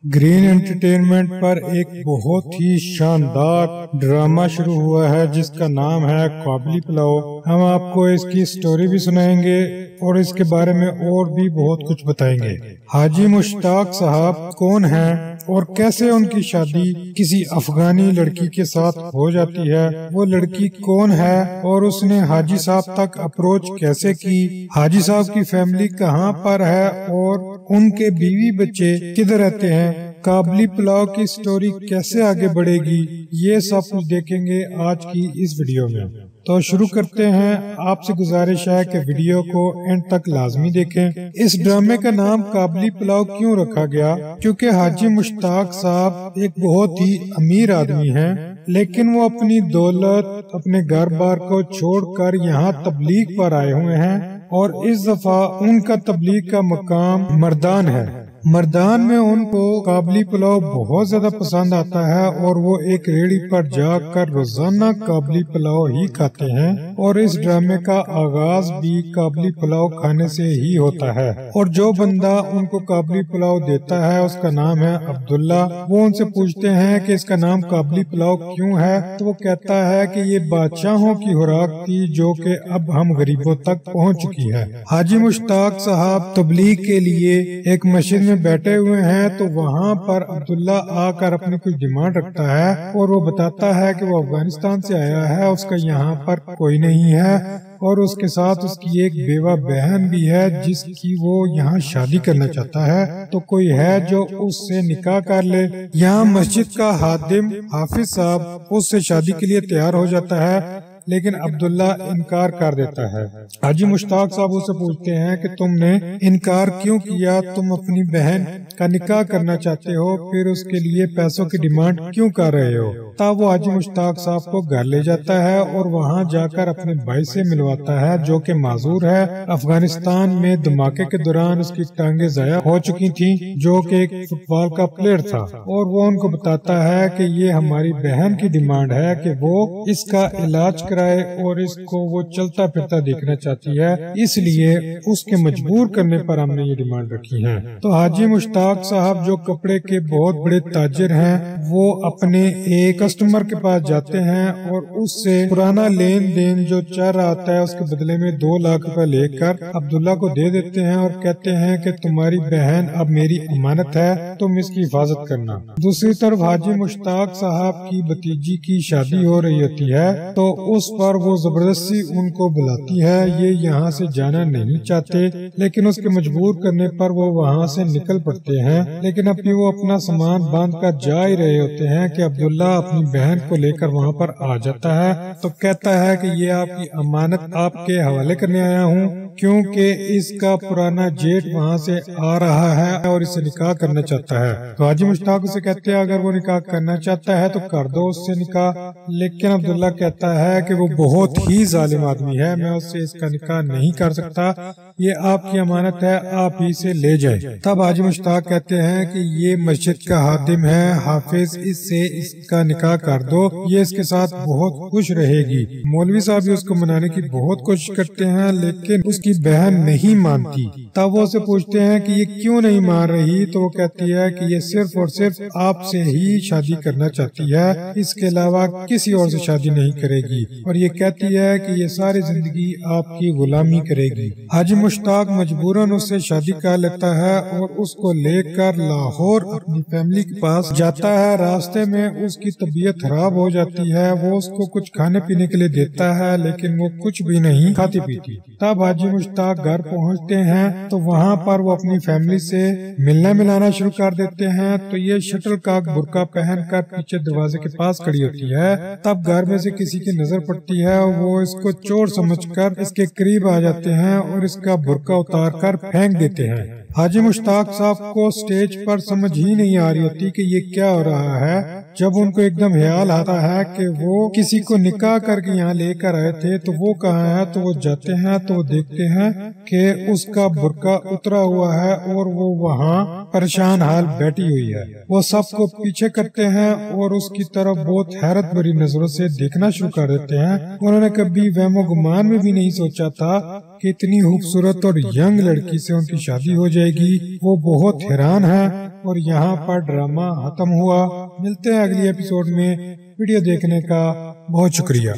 Green entertainment पर एक बहुत ही शानदार ड्रामा शुरू हुआ है जिसका नाम है काबली पुलाव। हम आपको इसकी स्टोरी भी सुनाएंगे और इसके बारे में और भी बहुत कुछ बताएंगे। हाजी मुश्ताक साहब कौन हैं और कैसे उनकी शादी किसी अफगानी लड़की के साथ हो जाती है, वो लड़की कौन है और उसने हाजी साहब तक अप्रोच कैसे की, हाजी साहब की फैमिली कहाँ पर है और उनके बीवी बच्चे किधर रहते हैं, काबली पुलाव की स्टोरी कैसे आगे बढ़ेगी, ये सब कुछ देखेंगे आज की इस वीडियो में। तो शुरू करते हैं। आपसे गुजारिश है कि वीडियो को एंड तक लाजमी देखें। इस ड्रामे का नाम काबली पुलाव क्यों रखा गया? क्योंकि हाजी मुश्ताक साहब एक बहुत ही अमीर आदमी हैं, लेकिन वो अपनी दौलत, अपने घर बार को छोड़कर यहाँ तबलीग पर आए हुए हैं और इस दफा उनका तबलीग का मकाम मर्दान है। मर्दान में उनको काबली पुलाव बहुत ज्यादा पसंद आता है और वो एक रेड़ी पर जाकर रोजाना काबली पुलाव ही खाते हैं और इस ड्रामे का आगाज भी काबली पुलाव खाने से ही होता है। और जो बंदा उनको काबली पुलाव देता है उसका नाम है अब्दुल्ला। वो उनसे पूछते हैं कि इसका नाम काबली पुलाव क्यों है, तो वो कहता है कि ये बादशाहों की खुराक थी जो कि अब हम गरीबों तक पहुँच चुकी है। हाजी मुश्ताक साहब तबलीग के लिए एक मस्जिद में बैठे हुए हैं तो वहाँ पर अब्दुल्ला आकर अपनी कुछ डिमांड रखता है और वो बताता है कि वो अफगानिस्तान से आया है, उसका यहाँ पर कोई नहीं है और उसके साथ उसकी एक बेवा बहन भी है जिसकी वो यहाँ शादी करना चाहता है, तो कोई है जो उससे निकाह कर ले। यहाँ मस्जिद का हादिम हाफिज साहब उससे शादी के लिए तैयार हो जाता है, लेकिन अब्दुल्ला इनकार कर देता है। हाजी मुश्ताक साहब उससे पूछते हैं कि तुमने इनकार क्यों किया, तुम अपनी बहन का निकाह करना चाहते हो, फिर उसके लिए पैसों की डिमांड क्यों कर रहे हो? तब वो हाजी मुश्ताक साहब को घर ले जाता है और वहाँ जाकर अपने भाई से मिलवाता है जो कि माजूर है। अफगानिस्तान में धमाके के दौरान उसकी टांगे जाया हो चुकी थी, जो कि एक फुटबॉल का प्लेयर था, और वो उनको बताता है कि ये हमारी बहन की डिमांड है कि वो इसका इलाज कराए और इसको वो चलता फिरता देखना चाहती है, इसलिए उसके मजबूर करने पर हमने ये डिमांड रखी है। तो हाजी मुश्ताक साहब जो कपड़े के बहुत बड़े ताजिर हैं, वो अपने एक कस्टमर के पास जाते हैं और उससे पुराना लेन देन जो चल रहा आता है उसके बदले में 2 लाख रुपए लेकर अब्दुल्ला को दे देते हैं और कहते हैं कि तुम्हारी बहन अब मेरी अमानत है, तुम इसकी हिफाजत करना। दूसरी तरफ हाजी मुश्ताक साहब की भतीजी की शादी हो रही होती है तो उस पर वो जबरदस्ती उनको बुलाती है। ये यहाँ से जाना नहीं चाहते, लेकिन उसके मजबूर करने पर वो वहाँ से निकल पड़ते हैं, लेकिन अभी वो अपना सामान बांध कर जा ही रहे होते हैं कि अब्दुल्ला अपनी बहन को लेकर वहाँ पर आ जाता है। तो कहता है कि ये आपकी अमानत आपके हवाले करने आया हूँ, क्योंकि इसका पुराना जेठ वहाँ से आ रहा है और इससे निकाह करना चाहता है। तो हाजी मुश्ताक उसे कहते हैं अगर वो निकाह करना चाहता है तो कर दो उससे निकाह, लेकिन अब्दुल्ला कहता है कि वो बहुत ही जालिम आदमी है, मैं उससे इसका निकाह नहीं कर सकता, ये आपकी अमानत है, आप ही से ले जाए। तब हाजी मुश्ताक कहते हैं कि ये मस्जिद का हादिम है हाफिज, इससे इसका निकाह कर दो, ये इसके साथ बहुत खुश रहेगी। मौलवी साहब भी उसको मनाने की बहुत कोशिश करते हैं, लेकिन उसकी बहन नहीं मानती। तब वो उसे पूछते हैं कि ये क्यों नहीं मान रही, तो वो कहती है कि ये सिर्फ और सिर्फ आपसे ही शादी करना चाहती है, इसके अलावा किसी और से शादी नहीं करेगी, और ये कहती है कि ये सारी जिंदगी आपकी गुलामी करेगी। हाजी मुश्ताक मजबूरन उससे शादी कर लेता है और उसको लेकर लाहौर अपनी फैमिली के पास जाता है। रास्ते में उसकी तबीयत खराब हो जाती है, वो उसको कुछ खाने पीने के लिए देता है, लेकिन वो कुछ भी नहीं खाती पीती। तब हाजी मुश्ताक घर पहुंचते हैं तो वहाँ पर वो अपनी फैमिली से मिलना मिलाना शुरू कर देते हैं। तो ये शटलकॉक बुर्का पहनकर पीछे दरवाजे के पास खड़ी होती है। तब घर में से किसी की नजर पड़ती है, वो इसको चोर समझकर इसके करीब आ जाते हैं और इसका बुर्का उतार कर फेंक देते हैं। हाजी मुश्ताक साहब को स्टेज पर समझ ही नहीं आ रही होती कि ये क्या हो रहा है। جب ان کو ایک دم خیال آتا ہے کہ وہ کسی کو نکاح کر کے یہاں لے کر آئے تھے تو وہ کہاں ہے، تو وہ جاتے ہیں تو وہ دیکھتے ہیں کہ اس کا برقع اترا ہوا ہے اور وہ وہاں پریشان حال بیٹھی ہوئی ہے۔ وہ سب کو پیچھے کرتے ہیں اور اس کی طرف بہت حیرت بھری نظروں سے دیکھنا شروع کر دیتے ہیں۔ انہوں نے کبھی وہم و گمان میں بھی نہیں سوچا تھا کہ اتنی خوبصورت اور ینگ لڑکی سے ان کی شادی ہو جائے گی۔ وہ بہت حیران ہے اور یہاں پر ڈرامہ ختم ہوا۔ ملتے ہیں اگلی ایپیسوڈ میں۔ ویڈیو دیکھنے کا بہت شکریہ۔